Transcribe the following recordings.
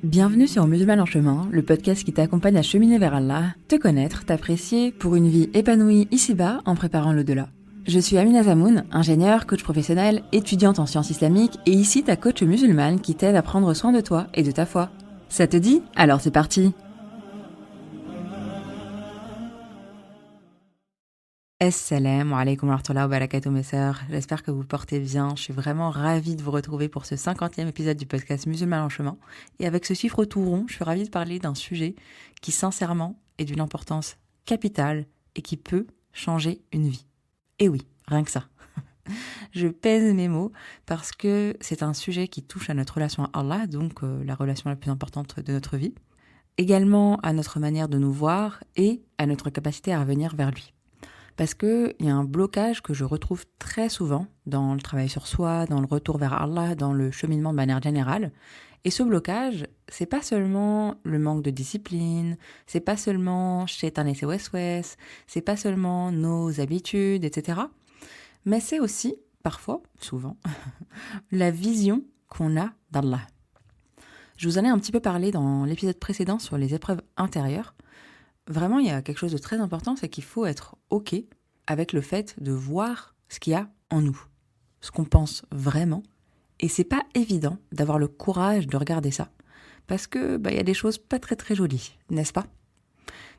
Bienvenue sur Musulman en chemin, le podcast qui t'accompagne à cheminer vers Allah, te connaître, t'apprécier pour une vie épanouie ici-bas en préparant l'au-delà. Je suis Amina Zamoun, ingénieure, coach professionnelle, étudiante en sciences islamiques et ici ta coach musulmane qui t'aide à prendre soin de toi et de ta foi. Ça te dit ? Alors c'est parti ! Assalamu alaikum wa rahmatullahi wa barakatuh mes sœurs, j'espère que vous portez bien, je suis vraiment ravie de vous retrouver pour ce 50e épisode du podcast Musulman en chemin. Et avec ce chiffre tout rond, je suis ravie de parler d'un sujet qui sincèrement est d'une importance capitale et qui peut changer une vie. Et oui, rien que ça. Je pèse mes mots parce que c'est un sujet qui touche à notre relation à Allah, donc la relation la plus importante de notre vie, également à notre manière de nous voir et à notre capacité à revenir vers lui. Parce qu'il y a un blocage que je retrouve très souvent dans le travail sur soi, dans le retour vers Allah, dans le cheminement de manière générale. Et ce blocage, c'est pas seulement le manque de discipline, c'est pas seulement shaitan et ses wes-wes, c'est pas seulement nos habitudes, etc. Mais c'est aussi, parfois, souvent, la vision qu'on a d'Allah. Je vous en ai un petit peu parlé dans l'épisode précédent sur les épreuves intérieures. Vraiment, il y a quelque chose de très important, c'est qu'il faut être OK avec le fait de voir ce qu'il y a en nous, ce qu'on pense vraiment. Et c'est pas évident d'avoir le courage de regarder ça, parce que y a des choses pas très très jolies, n'est-ce pas ?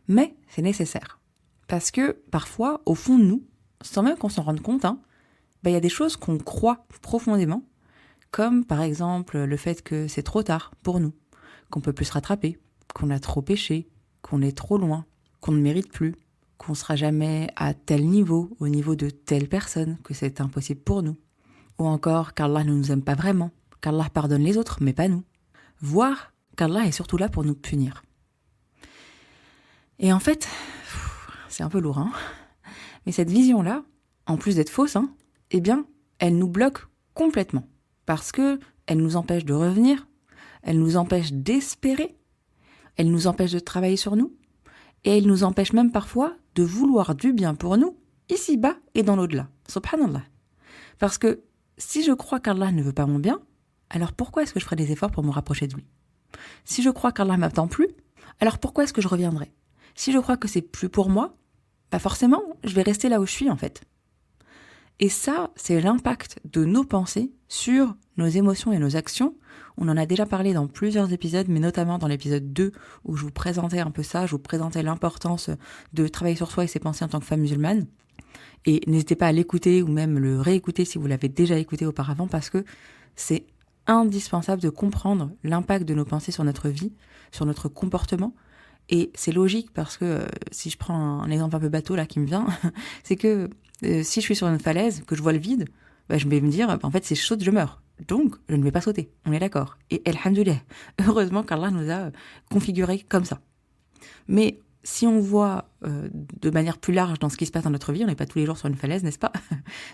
Mais c'est nécessaire, parce que parfois, au fond de nous, sans même qu'on s'en rende compte, y a des choses qu'on croit profondément, comme par exemple le fait que c'est trop tard pour nous, qu'on peut plus se rattraper, qu'on a trop péché, qu'on est trop loin, qu'on ne mérite plus, qu'on ne sera jamais à tel niveau, au niveau de telle personne, que c'est impossible pour nous. Ou encore qu'Allah ne nous aime pas vraiment, qu'Allah pardonne les autres, mais pas nous. Voire qu'Allah est surtout là pour nous punir. Et en fait, c'est un peu lourd, mais cette vision-là, en plus d'être fausse, elle nous bloque complètement. Parce que elle nous empêche de revenir, elle nous empêche d'espérer, elle nous empêche de travailler sur nous, et elle nous empêche même parfois de vouloir du bien pour nous, ici-bas et dans l'au-delà. Subhanallah. Parce que si je crois qu'Allah ne veut pas mon bien, alors pourquoi est-ce que je ferai des efforts pour me rapprocher de lui ? Si je crois qu'Allah m'attend plus, alors pourquoi est-ce que je reviendrai ? Si je crois que c'est plus pour moi, forcément, je vais rester là où je suis en fait. Et ça, c'est l'impact de nos pensées sur nos émotions et nos actions. On en a déjà parlé dans plusieurs épisodes, mais notamment dans l'épisode 2, où je vous présentais un peu ça, je vous présentais l'importance de travailler sur soi et ses pensées en tant que femme musulmane. Et n'hésitez pas à l'écouter ou même le réécouter si vous l'avez déjà écouté auparavant, parce que c'est indispensable de comprendre l'impact de nos pensées sur notre vie, sur notre comportement. Et c'est logique parce que, si je prends un exemple un peu bateau là qui me vient, c'est que si je suis sur une falaise, que je vois le vide, je vais me dire, en fait, si je saute, je meurs. Donc, je ne vais pas sauter. On est d'accord. Et alhamdoulilah, heureusement qu'Allah nous a configurés comme ça. Mais si on voit de manière plus large dans ce qui se passe dans notre vie, on n'est pas tous les jours sur une falaise, n'est-ce pas ?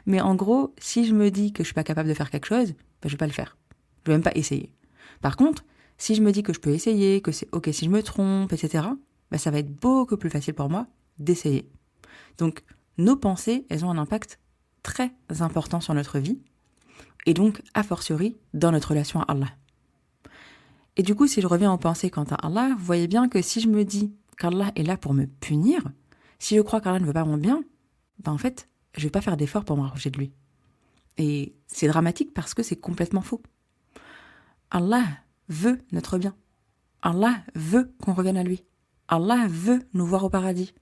Mais en gros, si je me dis que je suis pas capable de faire quelque chose, je vais pas le faire. Je vais même pas essayer. Par contre, si je me dis que je peux essayer, que c'est OK si je me trompe, etc., ça va être beaucoup plus facile pour moi d'essayer. Donc, nos pensées, elles ont un impact très important sur notre vie, et donc, a fortiori, dans notre relation à Allah. Et du coup, si je reviens aux pensées quant à Allah, vous voyez bien que si je me dis qu'Allah est là pour me punir, si je crois qu'Allah ne veut pas mon bien, en fait, je vais pas faire d'efforts pour me rapprocher de lui. Et c'est dramatique parce que c'est complètement faux. Allah veut notre bien. Allah veut qu'on revienne à lui. Allah veut nous voir au paradis.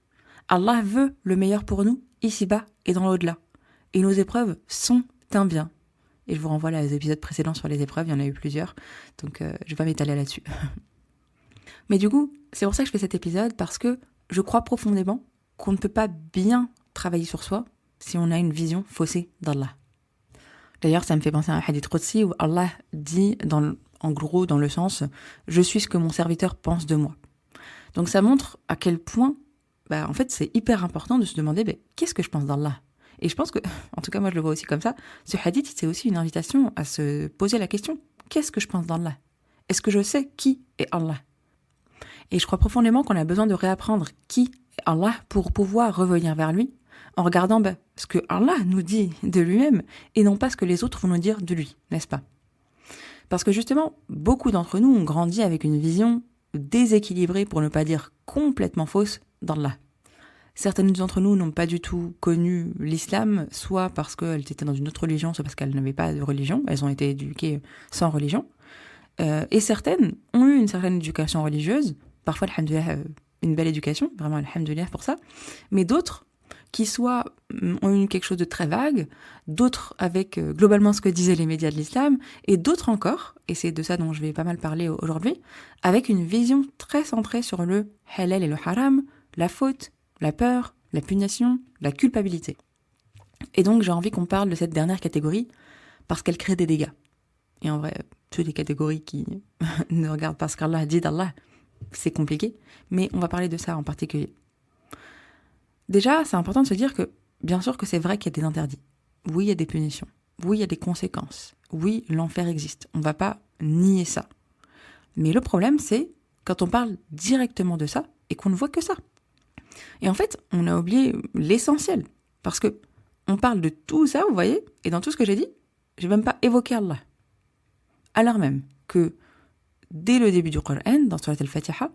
Allah veut le meilleur pour nous, ici-bas et dans l'au-delà. Et nos épreuves sont un bien. Et je vous renvoie aux épisodes précédents sur les épreuves, il y en a eu plusieurs, donc je ne vais pas m'étaler là-dessus. Mais du coup, c'est pour ça que je fais cet épisode, parce que je crois profondément qu'on ne peut pas bien travailler sur soi si on a une vision faussée d'Allah. D'ailleurs, ça me fait penser à un hadith Qudsi où Allah dit, en gros, dans le sens « Je suis ce que mon serviteur pense de moi ». Donc ça montre à quel point, en fait, c'est hyper important de se demander qu'est-ce que je pense d'Allah ? Et je pense que, en tout cas moi je le vois aussi comme ça, ce hadith c'est aussi une invitation à se poser la question, qu'est-ce que je pense d'Allah ? Est-ce que je sais qui est Allah ? Et je crois profondément qu'on a besoin de réapprendre qui est Allah pour pouvoir revenir vers lui, en regardant ce que Allah nous dit de lui-même, et non pas ce que les autres vont nous dire de lui, n'est-ce pas ? Parce que justement, beaucoup d'entre nous ont grandi avec une vision déséquilibrée, pour ne pas dire complètement fausse, d'Allah. Certaines d'entre nous n'ont pas du tout connu l'islam, soit parce qu'elles étaient dans une autre religion, soit parce qu'elles n'avaient pas de religion, elles ont été éduquées sans religion. Et certaines ont eu une certaine éducation religieuse, parfois, alhamdoulilah, une belle éducation, vraiment alhamdoulilah pour ça, mais d'autres qui soit ont eu quelque chose de très vague, d'autres avec globalement ce que disaient les médias de l'islam, et d'autres encore, et c'est de ça dont je vais pas mal parler aujourd'hui, avec une vision très centrée sur le halal et le haram, la faute, la peur, la punition, la culpabilité. Et donc j'ai envie qu'on parle de cette dernière catégorie, parce qu'elle crée des dégâts. Et en vrai, toutes les catégories qui ne regardent pas ce qu'Allah a dit d'Allah, c'est compliqué, mais on va parler de ça en particulier. Déjà, c'est important de se dire que, bien sûr que c'est vrai qu'il y a des interdits. Oui, il y a des punitions. Oui, il y a des conséquences. Oui, l'enfer existe. On ne va pas nier ça. Mais le problème, c'est quand on parle directement de ça et qu'on ne voit que ça. Et en fait, on a oublié l'essentiel. Parce que on parle de tout ça, vous voyez, et dans tout ce que j'ai dit, je n'ai même pas évoqué Allah. Alors même que, dès le début du Coran, dans Surat al-Fatiha,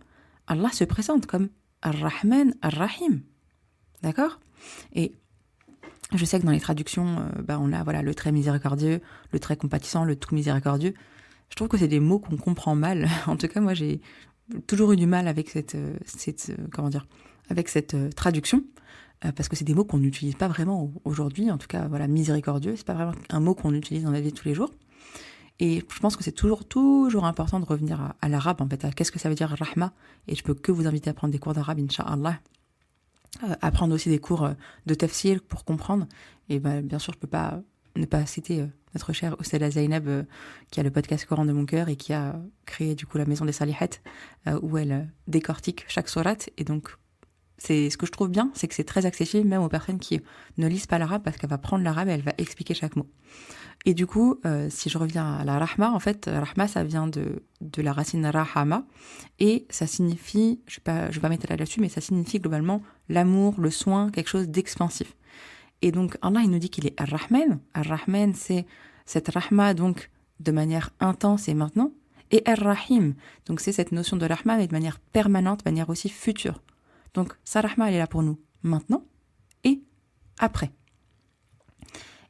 Allah se présente comme Ar-Rahman, Ar-Rahim. D'accord ? Et je sais que dans les traductions, on a le très miséricordieux, le très compatissant, le tout miséricordieux. Je trouve que c'est des mots qu'on comprend mal. En tout cas, moi, j'ai toujours eu du mal avec cette traduction, parce que c'est des mots qu'on n'utilise pas vraiment aujourd'hui. En tout cas, miséricordieux, c'est pas vraiment un mot qu'on utilise dans la vie de tous les jours. Et je pense que c'est toujours important de revenir à l'arabe, en fait, à qu'est-ce que ça veut dire rahma. Et je peux que vous inviter à prendre des cours d'arabe, incha'Allah. Apprendre aussi des cours de tafsir pour comprendre. Et bien sûr, je peux pas ne pas citer notre chère Oussala Zainab, qui a le podcast Coran de mon cœur et qui a créé du coup la maison des Salihat, où elle décortique chaque sourate. Et donc, c'est ce que je trouve bien, c'est que c'est très accessible même aux personnes qui ne lisent pas l'arabe, parce qu'elle va prendre l'arabe et elle va expliquer chaque mot. Et du coup, si je reviens à la rahma, en fait, rahma, ça vient de la racine rahama, et ça signifie, je vais pas m'étaler là-dessus, mais ça signifie globalement l'amour, le soin, quelque chose d'expansif. Et donc, Allah, il nous dit qu'il est Ar-Rahman. Ar-Rahman, c'est cette rahma, donc, de manière intense et maintenant, et Ar-Rahim, donc c'est cette notion de rahma, mais de manière permanente, de manière aussi future. Donc, sa rahma, elle est là pour nous maintenant et après.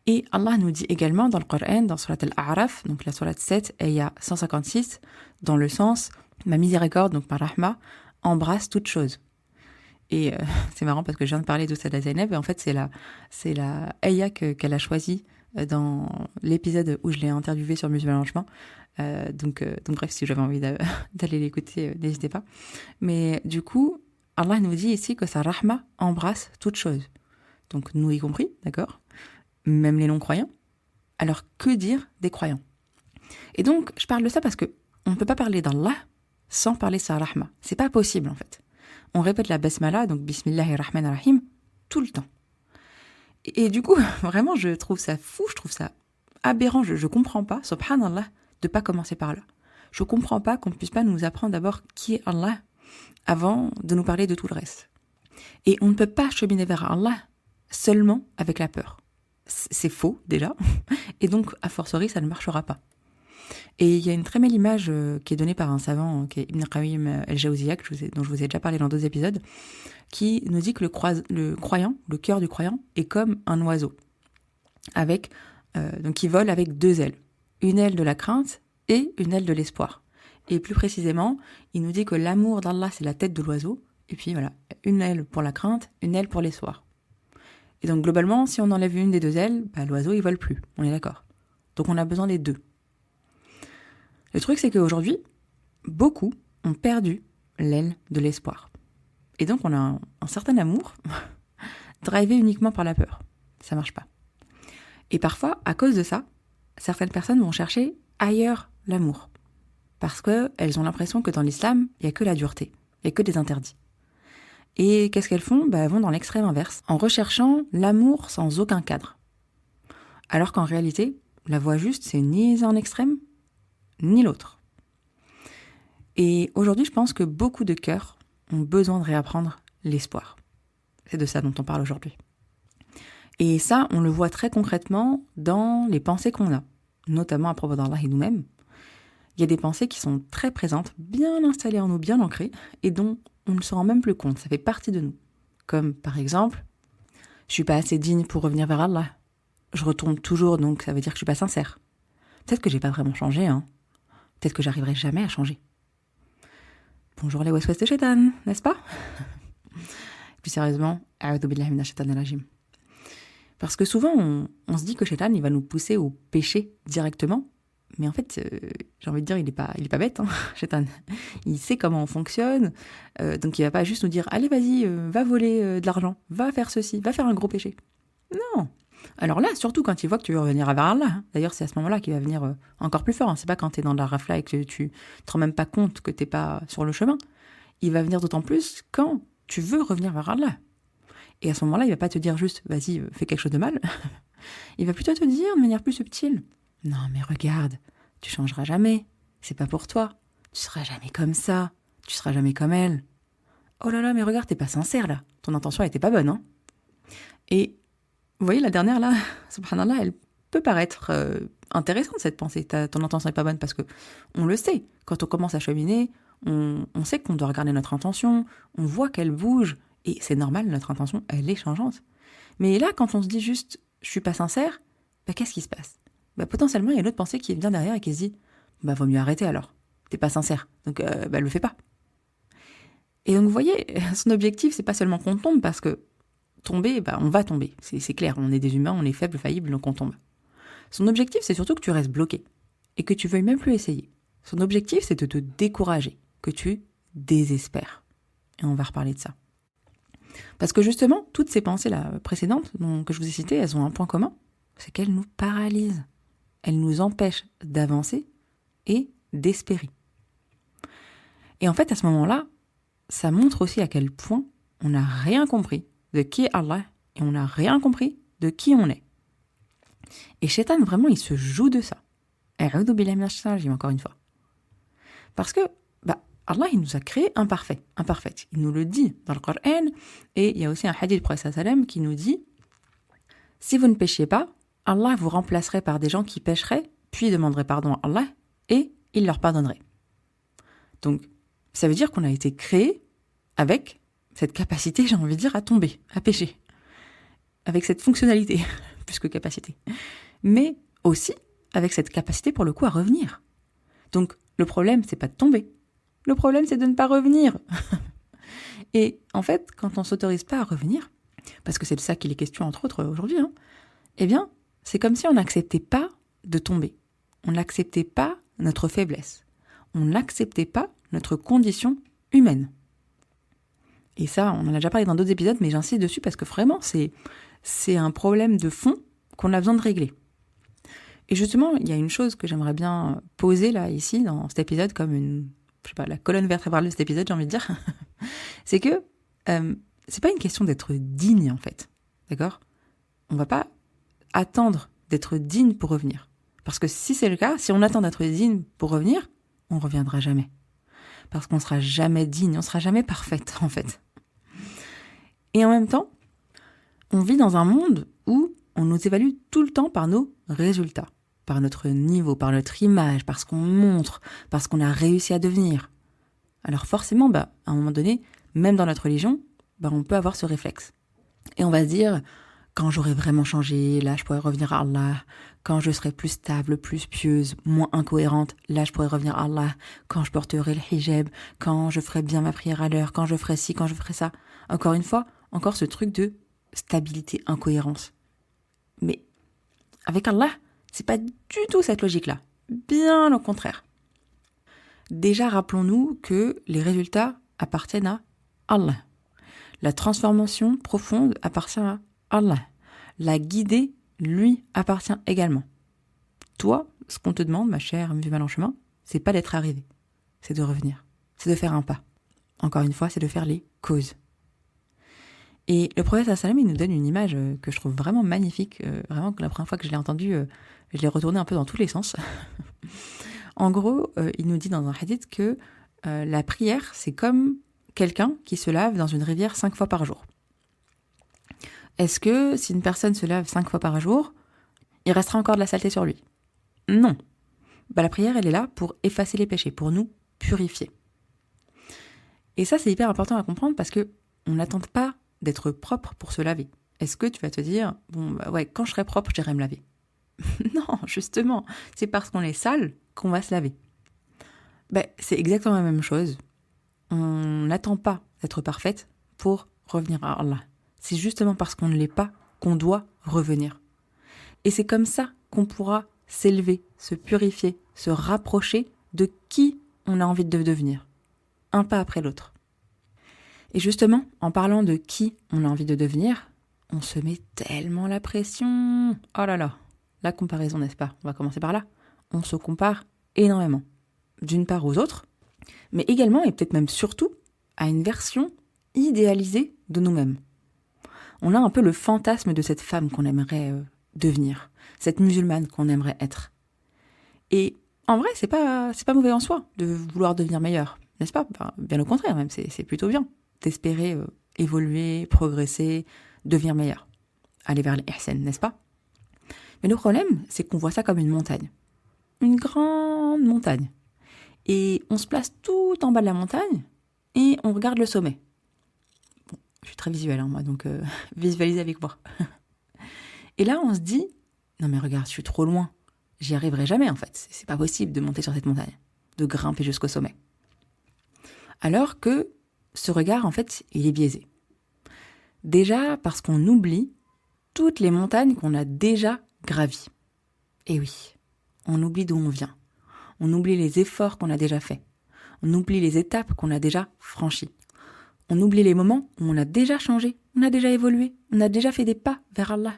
Et Allah nous dit également dans le Coran, dans Surat Al-A'raf, donc la Surat 7, ayah 156, dans le sens, ma miséricorde, donc ma rahma, embrasse toute chose. Et c'est marrant parce que je viens de parler d'Oussala Zainab, et en fait c'est la ayah qu'elle a choisie dans l'épisode où je l'ai interviewée sur Musulman Chemin. Donc bref, si vous avez envie d'aller l'écouter, n'hésitez pas. Mais du coup, Allah nous dit ici que sa rahma embrasse toute chose. Donc nous y compris, d'accord ? Même les non-croyants. Alors que dire des croyants ? Et donc, je parle de ça parce que on ne peut pas parler d'Allah sans parler de sa rahma. C'est pas possible en fait. On répète la basmala, donc Bismillahirrahmanirrahim, tout le temps. Et du coup, vraiment, je trouve ça fou, je trouve ça aberrant, je comprends pas, subhanallah, de pas commencer par là. Je comprends pas qu'on puisse pas nous apprendre d'abord qui est Allah avant de nous parler de tout le reste. Et on ne peut pas cheminer vers Allah seulement avec la peur. C'est faux déjà, et donc a fortiori ça ne marchera pas. Et il y a une très belle image qui est donnée par un savant qui est Ibn Qayyim al-Jawziyya, dont je vous ai déjà parlé dans d'autres épisodes, qui nous dit que le croyant, le cœur du croyant, est comme un oiseau, donc qui vole avec deux ailes, une aile de la crainte et une aile de l'espoir. Et plus précisément, il nous dit que l'amour d'Allah c'est la tête de l'oiseau, et puis voilà, une aile pour la crainte, une aile pour l'espoir. Et donc globalement, si on enlève une des deux ailes, l'oiseau il vole plus, on est d'accord. Donc on a besoin des deux. Le truc c'est qu'aujourd'hui, beaucoup ont perdu l'aile de l'espoir. Et donc on a un certain amour drivé uniquement par la peur. Ça marche pas. Et parfois, à cause de ça, certaines personnes vont chercher ailleurs l'amour. Parce qu'elles ont l'impression que dans l'islam, il n'y a que la dureté, il n'y a que des interdits. Et qu'est-ce qu'elles font ? Elles vont dans l'extrême inverse, en recherchant l'amour sans aucun cadre. Alors qu'en réalité, la voie juste, c'est ni un extrême, ni l'autre. Et aujourd'hui, je pense que beaucoup de cœurs ont besoin de réapprendre l'espoir. C'est de ça dont on parle aujourd'hui. Et ça, on le voit très concrètement dans les pensées qu'on a, notamment à propos d'Allah et nous-mêmes. Il y a des pensées qui sont très présentes, bien installées en nous, bien ancrées, et dont on ne se rend même plus compte, ça fait partie de nous. Comme par exemple, je suis pas assez digne pour revenir vers Allah. Je retourne toujours, donc ça veut dire que je suis pas sincère. Peut-être que j'ai pas vraiment changé, hein. Peut-être que j'arriverai jamais à changer. Bonjour les waswas de shaitan, n'est-ce pas? Plus sérieusement, a'udhu billahi minash shaitanir rajim. Parce que souvent, on se dit que shaitan, il va nous pousser au péché directement. Mais en fait, j'ai envie de dire, il est pas bête, hein, shaitan. Il sait comment on fonctionne. Donc il va pas juste nous dire, allez, vas-y, va voler de l'argent, va faire ceci, va faire un gros péché. Non. Alors là, surtout quand il voit que tu veux revenir vers Allah. D'ailleurs, c'est à ce moment-là qu'il va venir encore plus fort. Hein. C'est pas quand t'es dans la rafla et que tu te rends même pas compte que t'es pas sur le chemin. Il va venir d'autant plus quand tu veux revenir vers Allah. Et à ce moment-là, il va pas te dire juste, vas-y, fais quelque chose de mal. Il va plutôt te dire de manière plus subtile, non mais regarde, tu changeras jamais, c'est pas pour toi, tu seras jamais comme ça, tu seras jamais comme elle. Oh là là, mais regarde, t'es pas sincère là, ton intention elle était pas bonne, hein. Et vous voyez, la dernière là, subhanallah, elle peut paraître intéressante cette pensée, ton intention est pas bonne parce que on le sait, quand on commence à cheminer, on sait qu'on doit regarder notre intention, on voit qu'elle bouge, et c'est normal, notre intention, elle est changeante. Mais là, quand on se dit juste, je suis pas sincère, bah, qu'est-ce qui se passe? Bah, potentiellement, il y a une autre pensée qui vient derrière et qui se dit, bah, vaut mieux arrêter alors. T'es pas sincère. Donc, bah, le fais pas. Et donc, vous voyez, son objectif, c'est pas seulement qu'on tombe, parce que tomber, bah, on va tomber. C'est clair, on est des humains, on est faibles, faillibles, donc on tombe. Son objectif, c'est surtout que tu restes bloqué. Et que tu veuilles même plus essayer. Son objectif, c'est de te décourager. Que tu désespères. Et on va reparler de ça. Parce que justement, toutes ces pensées-là précédentes que je vous ai citées, elles ont un point commun, c'est qu'elles nous paralysent. Elles nous empêchent d'avancer et d'espérer. Et en fait, à ce moment-là, ça montre aussi à quel point on n'a rien compris de qui est Allah et on n'a rien compris de qui on est. Et Shaitan, vraiment, il se joue de ça. A'udhu billahi minash shaitanir rajim, encore une fois. Parce que Allah, il nous a créé imparfaits. Il nous le dit dans le Coran. Et il y a aussi un hadith du prophète sallam qui nous dit, si vous ne péchiez pas, Allah vous remplacerait par des gens qui pécheraient, puis demanderaient pardon à Allah, et il leur pardonnerait. Donc, ça veut dire qu'on a été créé avec cette capacité, j'ai envie de dire, à tomber, à pécher. Avec cette fonctionnalité, plus que capacité. Mais aussi avec cette capacité, pour le coup, à revenir. Donc, le problème, c'est pas de tomber. Le problème, c'est de ne pas revenir. Et en fait, quand on ne s'autorise pas à revenir, parce que c'est de ça qu'il est question, entre autres, aujourd'hui, hein, eh bien, c'est comme si on n'acceptait pas de tomber. On n'acceptait pas notre faiblesse. On n'acceptait pas notre condition humaine. Et ça, on en a déjà parlé dans d'autres épisodes, mais j'insiste dessus parce que vraiment, c'est un problème de fond qu'on a besoin de régler. Et justement, il y a une chose que j'aimerais bien poser là, ici, dans cet épisode, comme la colonne vertébrale de cet épisode, j'ai envie de dire, c'est que c'est pas une question d'être digne, en fait. D'accord? On va pas attendre d'être digne pour revenir. Parce que si c'est le cas, si on attend d'être digne pour revenir, on reviendra jamais. Parce qu'on sera jamais digne, on sera jamais parfaite, en fait. Et en même temps, on vit dans un monde où on nous évalue tout le temps par nos résultats. Par notre niveau, par notre image, par ce qu'on montre, par ce qu'on a réussi à devenir. Alors forcément, à un moment donné, même dans notre religion, on peut avoir ce réflexe. Et on va se dire, quand j'aurai vraiment changé, là je pourrai revenir à Allah. Quand je serai plus stable, plus pieuse, moins incohérente, là je pourrai revenir à Allah. Quand je porterai le hijab, quand je ferai bien ma prière à l'heure, quand je ferai ci, quand je ferai ça. Encore une fois, encore ce truc de stabilité, incohérence. Mais avec Allah, c'est pas du tout cette logique-là. Bien au contraire. Déjà, rappelons-nous que les résultats appartiennent à Allah. La transformation profonde appartient à Allah. La guider, lui, appartient également. Toi, ce qu'on te demande, ma chère musulmane en chemin, c'est pas d'être arrivé. C'est de revenir. C'est de faire un pas. Encore une fois, c'est de faire les causes. Et le prophète sallam, il nous donne une image que je trouve vraiment magnifique. Vraiment, la première fois que je l'ai entendue, je l'ai retournée un peu dans tous les sens. En gros, il nous dit dans un hadith que la prière, c'est comme quelqu'un qui se lave dans une rivière 5 fois par jour. Est-ce que si une personne se lave 5 fois par jour, il restera encore de la saleté sur lui? Non. la prière, elle est là pour effacer les péchés, pour nous purifier. Et ça, c'est hyper important à comprendre parce que on n'attend pas d'être propre pour se laver. Est-ce que tu vas te dire, quand je serai propre, j'irai me laver? Non, justement, c'est parce qu'on est sale qu'on va se laver. C'est exactement la même chose. On n'attend pas d'être parfaite pour revenir à Allah. C'est justement parce qu'on ne l'est pas qu'on doit revenir. Et c'est comme ça qu'on pourra s'élever, se purifier, se rapprocher de qui on a envie de devenir. Un pas après l'autre. Et justement, en parlant de qui on a envie de devenir, on se met tellement la pression. Oh là là, la comparaison, n'est-ce pas? On va commencer par là. On se compare énormément. D'une part aux autres, mais également, et peut-être même surtout, à une version idéalisée de nous-mêmes. On a un peu le fantasme de cette femme qu'on aimerait devenir, cette musulmane qu'on aimerait être. Et en vrai, c'est pas mauvais en soi de vouloir devenir meilleur, n'est-ce pas? Bien au contraire, même, c'est plutôt bien d'espérer évoluer, progresser, devenir meilleur, aller vers l'ihsan, n'est-ce pas? Mais le problème, c'est qu'on voit ça comme une montagne, une grande montagne. Et on se place tout en bas de la montagne et on regarde le sommet. Bon, je suis très visuelle, moi, donc visualisez avec moi. Et là, on se dit, non mais regarde, je suis trop loin. J'y arriverai jamais, en fait. C'est pas possible de monter sur cette montagne, de grimper jusqu'au sommet. Alors que ce regard, en fait, il est biaisé. Déjà parce qu'on oublie toutes les montagnes qu'on a déjà gravies. Et oui, on oublie d'où on vient. On oublie les efforts qu'on a déjà faits. On oublie les étapes qu'on a déjà franchies. On oublie les moments où on a déjà changé, on a déjà évolué, on a déjà fait des pas vers Allah.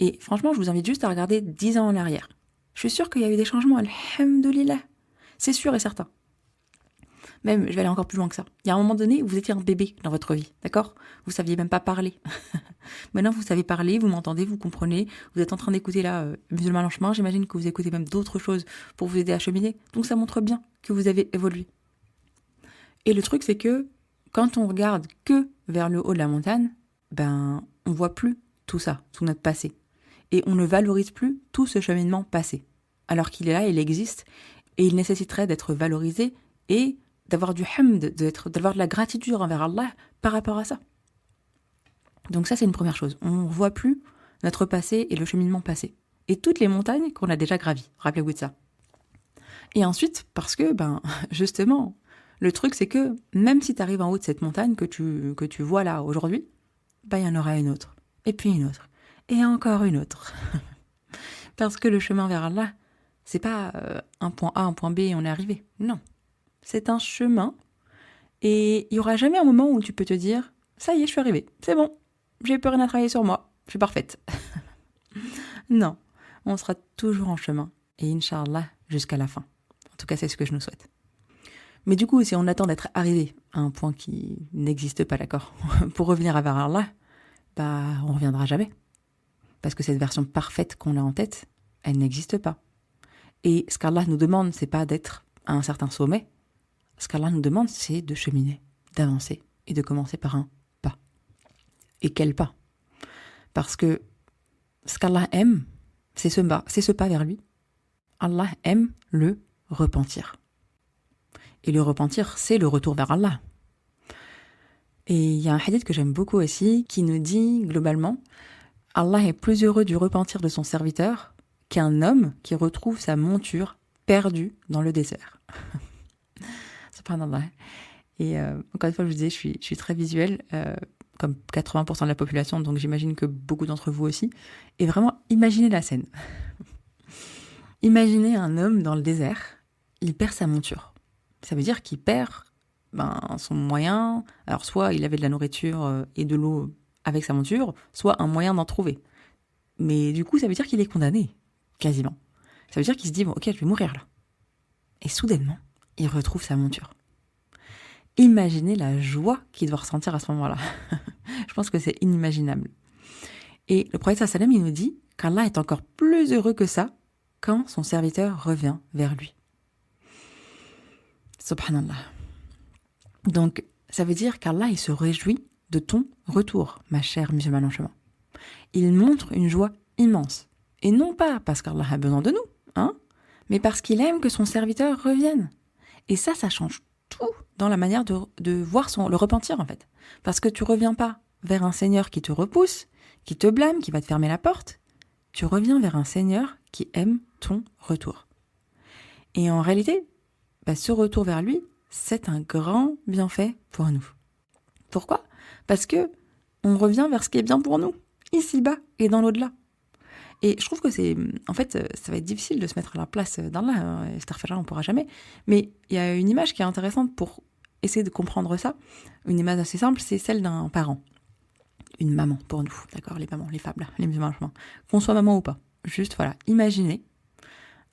Et franchement, je vous invite juste à regarder 10 ans en arrière. Je suis sûre qu'il y a eu des changements, alhamdoulilah. C'est sûr et certain. Même, je vais aller encore plus loin que ça. Il y a un moment donné, vous étiez un bébé dans votre vie, d'accord? Vous saviez même pas parler. Maintenant, vous savez parler, vous m'entendez, vous comprenez. Vous êtes en train d'écouter là, Musulman en chemin. J'imagine que vous écoutez même d'autres choses pour vous aider à cheminer. Donc, ça montre bien que vous avez évolué. Et le truc, c'est que quand on regarde que vers le haut de la montagne, on voit plus tout ça, tout notre passé. Et on ne valorise plus tout ce cheminement passé. Alors qu'il est là, il existe, et il nécessiterait d'être valorisé et d'avoir du hamd, d'avoir de la gratitude envers Allah par rapport à ça. Donc ça, c'est une première chose. On ne voit plus notre passé et le cheminement passé. Et toutes les montagnes qu'on a déjà gravies. Rappelez-vous de ça. Et ensuite, parce que, justement, le truc, c'est que même si tu arrives en haut de cette montagne que tu vois là aujourd'hui, il y en aura une autre. Et puis une autre. Et encore une autre. Parce que le chemin vers Allah, c'est pas un point A, un point B et on est arrivé. Non. C'est un chemin. Et il n'y aura jamais un moment où tu peux te dire « Ça y est, je suis arrivée. C'est bon. J'ai plus rien à travailler sur moi. Je suis parfaite. » Non. On sera toujours en chemin. Et Inch'Allah, jusqu'à la fin. En tout cas, c'est ce que je nous souhaite. Mais du coup, si on attend d'être arrivé à un point qui n'existe pas, d'accord, pour revenir vers Allah, on reviendra jamais. Parce que cette version parfaite qu'on a en tête, elle n'existe pas. Et ce qu'Allah nous demande, c'est pas d'être à un certain sommet. Ce qu'Allah nous demande, c'est de cheminer, d'avancer et de commencer par un pas. Et quel pas? Parce que ce qu'Allah aime, c'est ce pas vers lui. Allah aime le repentir. Et le repentir, c'est le retour vers Allah. Et il y a un hadith que j'aime beaucoup aussi qui nous dit globalement Allah est plus heureux du repentir de son serviteur qu'un homme qui retrouve sa monture perdue dans le désert. Subhanallah. Et encore une fois, je vous disais, je suis très visuelle, comme 80% de la population, donc j'imagine que beaucoup d'entre vous aussi. Et vraiment, imaginez la scène. Imaginez un homme dans le désert, il perd sa monture. Ça veut dire qu'il perd son moyen. Alors soit il avait de la nourriture et de l'eau avec sa monture, soit un moyen d'en trouver. Mais du coup, ça veut dire qu'il est condamné, quasiment. Ça veut dire qu'il se dit, ok, je vais mourir là. Et soudainement, il retrouve sa monture. Imaginez la joie qu'il doit ressentir à ce moment-là. Je pense que c'est inimaginable. Et le prophète sallam, il nous dit qu'Allah est encore plus heureux que ça quand son serviteur revient vers lui. Subhanallah. Donc, ça veut dire qu'Allah, il se réjouit de ton retour, ma chère musulmane en chemin. Il montre une joie immense. Et non pas parce qu'Allah a besoin de nous, mais mais parce qu'il aime que son serviteur revienne. Et ça change tout dans la manière de voir le repentir, en fait. Parce que tu reviens pas vers un Seigneur qui te repousse, qui te blâme, qui va te fermer la porte. Tu reviens vers un Seigneur qui aime ton retour. Et en réalité, ce retour vers lui, c'est un grand bienfait pour nous. Pourquoi ? Parce que on revient vers ce qui est bien pour nous, ici-bas et dans l'au-delà. Et je trouve que en fait, ça va être difficile de se mettre à la place d'Allah, on ne pourra jamais. Mais il y a une image qui est intéressante pour essayer de comprendre ça. Une image assez simple, c'est celle d'un parent. Une maman pour nous, d'accord ? Les mamans, les femmes, les musulmans, qu'on soit maman ou pas. Juste, voilà, imaginez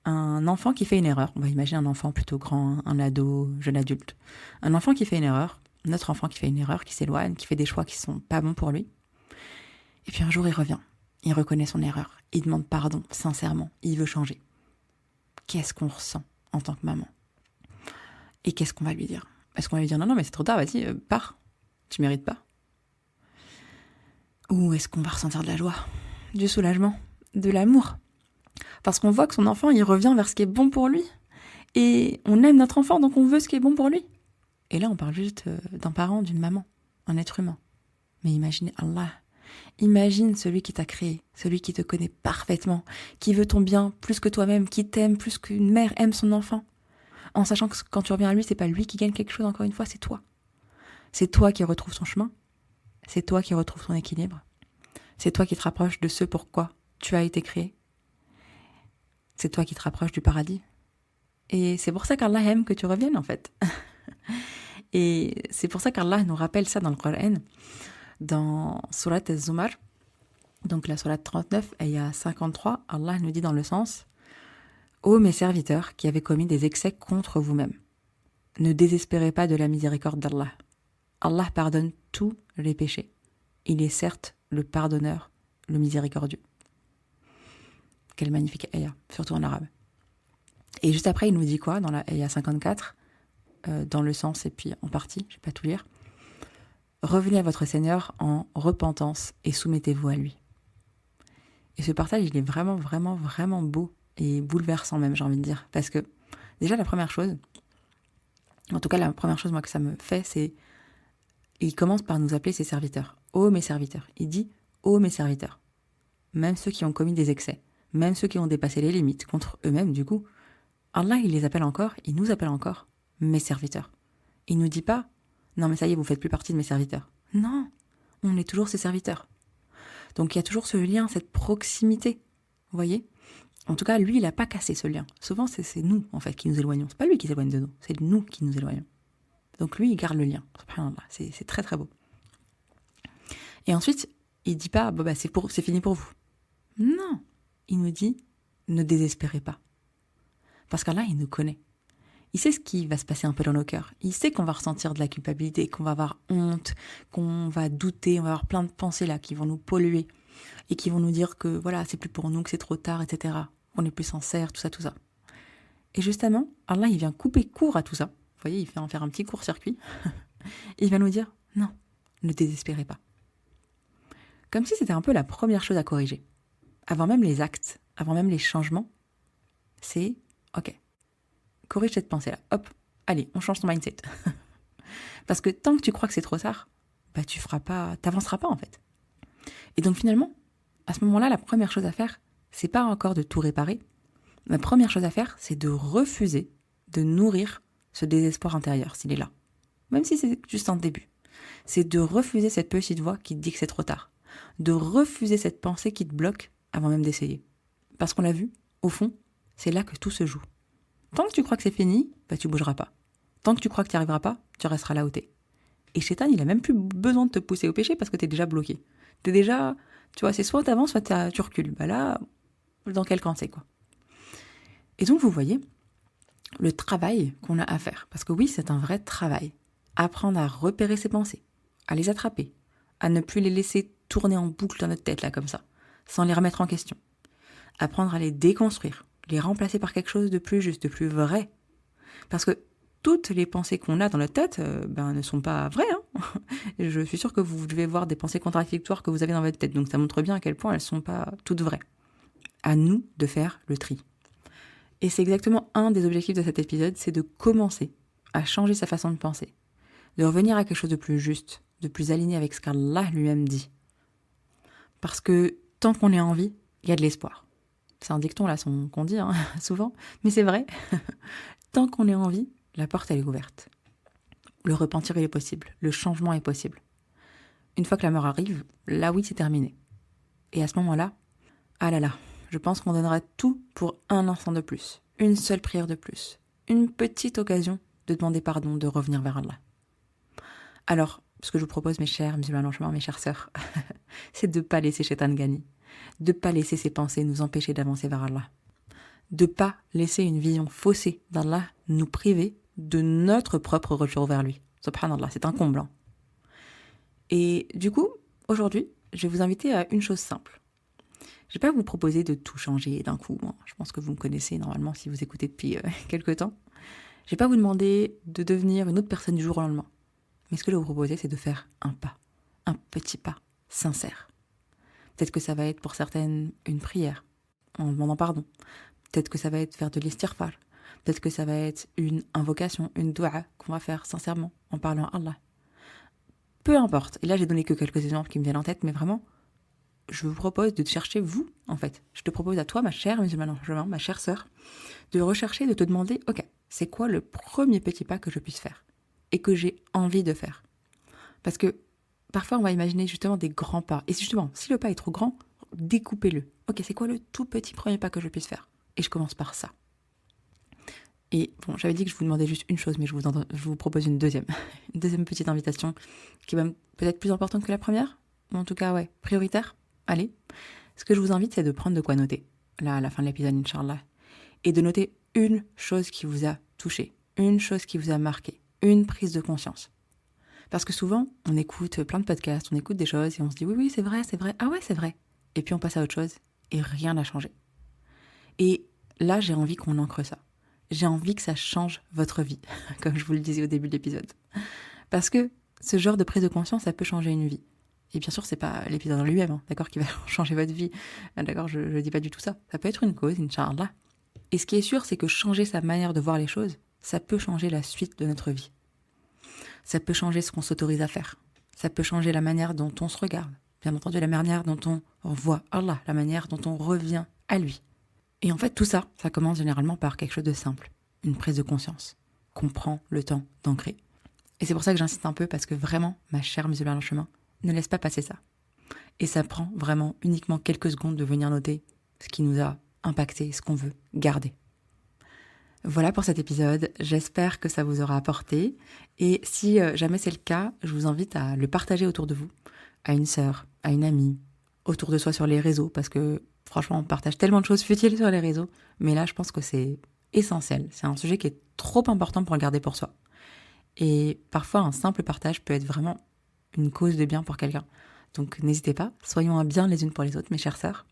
un enfant qui fait une erreur. On va imaginer un enfant plutôt grand, un ado, jeune adulte. Un enfant qui fait une erreur, notre enfant qui fait une erreur, qui s'éloigne, qui fait des choix qui sont pas bons pour lui. Et puis un jour, il revient. Il reconnaît son erreur. Il demande pardon, sincèrement. Il veut changer. Qu'est-ce qu'on ressent en tant que maman ? Et qu'est-ce qu'on va lui dire ? Est-ce qu'on va lui dire non, mais c'est trop tard, vas-y, pars. Tu mérites pas. Ou est-ce qu'on va ressentir de la joie, du soulagement, de l'amour ? Parce qu'on voit que son enfant, il revient vers ce qui est bon pour lui. Et on aime notre enfant, donc on veut ce qui est bon pour lui. Et là, on parle juste d'un parent, d'une maman, un être humain. Mais imaginez Allah. Imagine celui qui t'a créé, celui qui te connaît parfaitement, qui veut ton bien plus que toi-même, qui t'aime plus qu'une mère aime son enfant. En sachant que quand tu reviens à lui, c'est pas lui qui gagne quelque chose, encore une fois, c'est toi. C'est toi qui retrouves son chemin. C'est toi qui retrouves ton équilibre. C'est toi qui te rapproches de ce pourquoi tu as été créé. C'est toi qui te rapproches du paradis. Et c'est pour ça qu'Allah aime que tu reviennes, en fait. Et c'est pour ça qu'Allah nous rappelle ça dans le Coran, dans Surat Az-Zumar, donc la Surat 39, ayah 53, Allah nous dit dans le sens « Ô mes serviteurs qui avez commis des excès contre vous-mêmes, ne désespérez pas de la miséricorde d'Allah. Allah pardonne tous les péchés. Il est certes le pardonneur, le miséricordieux. » Quelle magnifique ayah, surtout en arabe. Et juste après, il nous dit quoi dans la ayah 54, dans le sens et puis en partie, je ne vais pas tout lire. Revenez à votre Seigneur en repentance et soumettez-vous à lui. Et ce partage, il est vraiment, vraiment, vraiment beau et bouleversant même, j'ai envie de dire. Parce que déjà, la première chose, en tout cas la première chose moi que ça me fait, c'est il commence par nous appeler ses serviteurs. Ô mes serviteurs. Il dit ô mes serviteurs. Même ceux qui ont commis des excès, même ceux qui ont dépassé les limites contre eux-mêmes du coup, Allah il les appelle encore, il nous appelle encore mes serviteurs. Il nous dit pas non mais ça y est, vous faites plus partie de mes serviteurs. Non, on est toujours ses serviteurs. Donc il y a toujours ce lien, cette proximité. Vous voyez ? En tout cas, lui, il n'a pas cassé ce lien. Souvent, c'est nous, en fait, qui nous éloignons. C'est pas lui qui s'éloigne de nous, c'est nous qui nous éloignons. Donc lui, il garde le lien. Subhanallah, c'est très très beau. Et ensuite, il dit pas, c'est fini pour vous. Non, il nous dit, ne désespérez pas. Parce qu'Allah, il nous connaît. Il sait ce qui va se passer un peu dans nos cœurs. Il sait qu'on va ressentir de la culpabilité, qu'on va avoir honte, qu'on va douter, on va avoir plein de pensées là qui vont nous polluer et qui vont nous dire que voilà, c'est plus pour nous, que c'est trop tard, etc. On n'est plus sincère, tout ça, tout ça. Et justement, Allah, il vient couper court à tout ça. Vous voyez, il fait en faire un petit court-circuit. Et il va nous dire, non, ne désespérez pas. Comme si c'était un peu la première chose à corriger. Avant même les actes, avant même les changements, c'est, ok, corrige cette pensée-là. Hop, allez, on change ton mindset. Parce que tant que tu crois que c'est trop tard, t'avanceras pas en fait. Et donc finalement, à ce moment-là, la première chose à faire, c'est pas encore de tout réparer. La première chose à faire, c'est de refuser de nourrir ce désespoir intérieur, s'il est là. Même si c'est juste un début. C'est de refuser cette petite voix qui te dit que c'est trop tard. De refuser cette pensée qui te bloque avant même d'essayer. Parce qu'on l'a vu, au fond, c'est là que tout se joue. Tant que tu crois que c'est fini, tu bougeras pas. Tant que tu crois que tu n'y arriveras pas, tu resteras là où t'es. Et Shaitan, il a même plus besoin de te pousser au péché parce que t'es déjà bloqué. T'es déjà, tu vois, c'est soit t'avances, soit tu recules. Là, dans quel camp c'est quoi. Et donc, vous voyez, le travail qu'on a à faire. Parce que oui, c'est un vrai travail. Apprendre à repérer ses pensées, à les attraper, à ne plus les laisser tourner en boucle dans notre tête, là, comme ça, sans les remettre en question. Apprendre à les déconstruire, les remplacer par quelque chose de plus juste, de plus vrai. Parce que toutes les pensées qu'on a dans notre tête, ne sont pas vraies. Je suis sûre que vous devez voir des pensées contradictoires que vous avez dans votre tête. Donc ça montre bien à quel point elles ne sont pas toutes vraies. À nous de faire le tri. Et c'est exactement un des objectifs de cet épisode, c'est de commencer à changer sa façon de penser, de revenir à quelque chose de plus juste, de plus aligné avec ce qu'Allah lui-même dit. Parce que tant qu'on est en vie, il y a de l'espoir. C'est un dicton là qu'on dit souvent, mais c'est vrai. Tant qu'on est en vie, la porte elle est ouverte. Le repentir il est possible, le changement est possible. Une fois que la mort arrive, là oui c'est terminé. Et à ce moment-là, ah là là, je pense qu'on donnera tout pour un instant de plus, une seule prière de plus, une petite occasion de demander pardon, de revenir vers Allah. Alors, ce que je vous propose mes chers musulmans en chemin, mes chères sœurs, c'est de ne pas laisser Shaitan gagner, de ne pas laisser ses pensées nous empêcher d'avancer vers Allah, de ne pas laisser une vision faussée d'Allah nous priver de notre propre retour vers lui. Subhanallah, c'est un comble. Et du coup, aujourd'hui, je vais vous inviter à une chose simple. Je ne vais pas vous proposer de tout changer d'un coup. Je pense que vous me connaissez normalement si vous écoutez depuis quelques temps. Je ne vais pas vous demander de devenir une autre personne du jour au lendemain. Mais ce que je vais vous proposer, c'est de faire un pas, un petit pas sincère. Peut-être que ça va être pour certaines une prière, en demandant pardon. Peut-être que ça va être faire de l'istighfar. Peut-être que ça va être une invocation, une dua qu'on va faire sincèrement, en parlant à Allah. Peu importe. Et là, j'ai donné que quelques exemples qui me viennent en tête, mais vraiment, je vous propose de chercher vous, en fait. Je te propose à toi, ma chère musulmane, ma chère sœur, de rechercher, de te demander, ok, c'est quoi le premier petit pas que je puisse faire et que j'ai envie de faire. Parce que parfois, on va imaginer justement des grands pas. Et justement, si le pas est trop grand, découpez-le. Ok, c'est quoi le tout petit premier pas que je puisse faire? Et je commence par ça. Et bon, j'avais dit que je vous demandais juste une chose, mais je vous propose une deuxième petite invitation qui est même peut-être plus importante que la première, ou en tout cas, ouais, prioritaire. Allez, ce que je vous invite, c'est de prendre de quoi noter, là, à la fin de l'épisode, Inch'Allah, et de noter une chose qui vous a touché, une chose qui vous a marqué, une prise de conscience. Parce que souvent, on écoute plein de podcasts, on écoute des choses et on se dit oui, c'est vrai, ah ouais, c'est vrai. Et puis on passe à autre chose et rien n'a changé. Et là, j'ai envie qu'on ancre ça. J'ai envie que ça change votre vie, comme je vous le disais au début de l'épisode. Parce que ce genre de prise de conscience, ça peut changer une vie. Et bien sûr, c'est pas l'épisode en lui-même, d'accord, qui va changer votre vie. D'accord, je dis pas du tout ça. Ça peut être une cause, Inch'Allah. Et ce qui est sûr, c'est que changer sa manière de voir les choses, ça peut changer la suite de notre vie. Ça peut changer ce qu'on s'autorise à faire. Ça peut changer la manière dont on se regarde. Bien entendu, la manière dont on voit Allah, la manière dont on revient à lui. Et en fait, tout ça, ça commence généralement par quelque chose de simple. Une prise de conscience qu'on prend le temps d'ancrer. Et c'est pour ça que j'insiste un peu, parce que vraiment, ma chère musulmane en chemin, ne laisse pas passer ça. Et ça prend vraiment uniquement quelques secondes de venir noter ce qui nous a impacté, ce qu'on veut garder. Voilà pour cet épisode, j'espère que ça vous aura apporté. Et si jamais c'est le cas, je vous invite à le partager autour de vous, à une sœur, à une amie, autour de soi sur les réseaux, parce que franchement, on partage tellement de choses futiles sur les réseaux, mais là, je pense que c'est essentiel. C'est un sujet qui est trop important pour le garder pour soi. Et parfois, un simple partage peut être vraiment une cause de bien pour quelqu'un. Donc n'hésitez pas, soyons un bien les unes pour les autres, mes chères sœurs.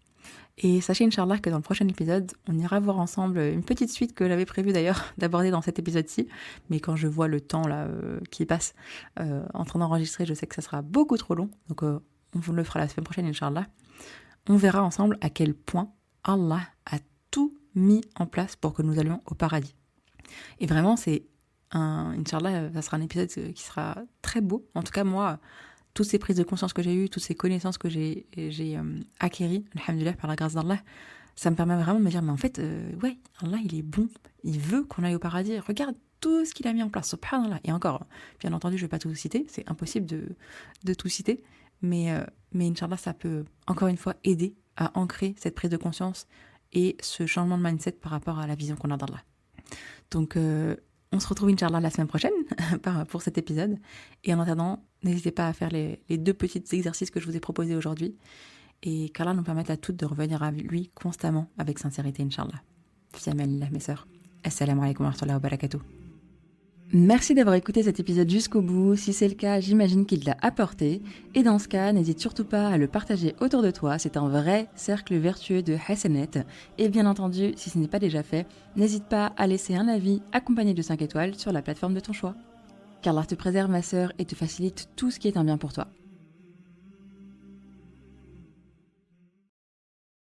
Et sachez, Inch'Allah, que dans le prochain épisode, on ira voir ensemble une petite suite que j'avais prévu d'ailleurs d'aborder dans cet épisode-ci. Mais quand je vois le temps là qui passe en train d'enregistrer, je sais que ça sera beaucoup trop long. Donc on vous le fera la semaine prochaine, Inch'Allah. On verra ensemble à quel point Allah a tout mis en place pour que nous allions au paradis. Et vraiment, Inch'Allah, ça sera un épisode qui sera très beau. En tout cas, moi, toutes ces prises de conscience que j'ai eues, toutes ces connaissances que j'ai acquéries, alhamdoulilah, par la grâce d'Allah, ça me permet vraiment de me dire, mais en fait, ouais, Allah, il est bon. Il veut qu'on aille au paradis. Regarde tout ce qu'il a mis en place, subhanallah. Et encore, bien entendu, je ne vais pas tout citer, c'est impossible de tout citer. Mais Inch'Allah, ça peut, encore une fois, aider à ancrer cette prise de conscience et ce changement de mindset par rapport à la vision qu'on a d'Allah. Donc, on se retrouve, Inch'Allah, la semaine prochaine pour cet épisode. Et en attendant, n'hésitez pas à faire les 2 petits exercices que je vous ai proposés aujourd'hui. Et qu'Allah nous permette à toutes de revenir à lui constamment avec sincérité, Inch'Allah. Fi amanillah, mes sœurs. Assalamu alaikum wa rahmatullahi wa barakatuh. Merci d'avoir écouté cet épisode jusqu'au bout. Si c'est le cas, j'imagine qu'il l'a apporté. Et dans ce cas, n'hésite surtout pas à le partager autour de toi. C'est un vrai cercle vertueux de Hassanet. Et bien entendu, si ce n'est pas déjà fait, n'hésite pas à laisser un avis accompagné de 5 étoiles sur la plateforme de ton choix. Qu'Allah te préserve, ma sœur, et te facilite tout ce qui est un bien pour toi.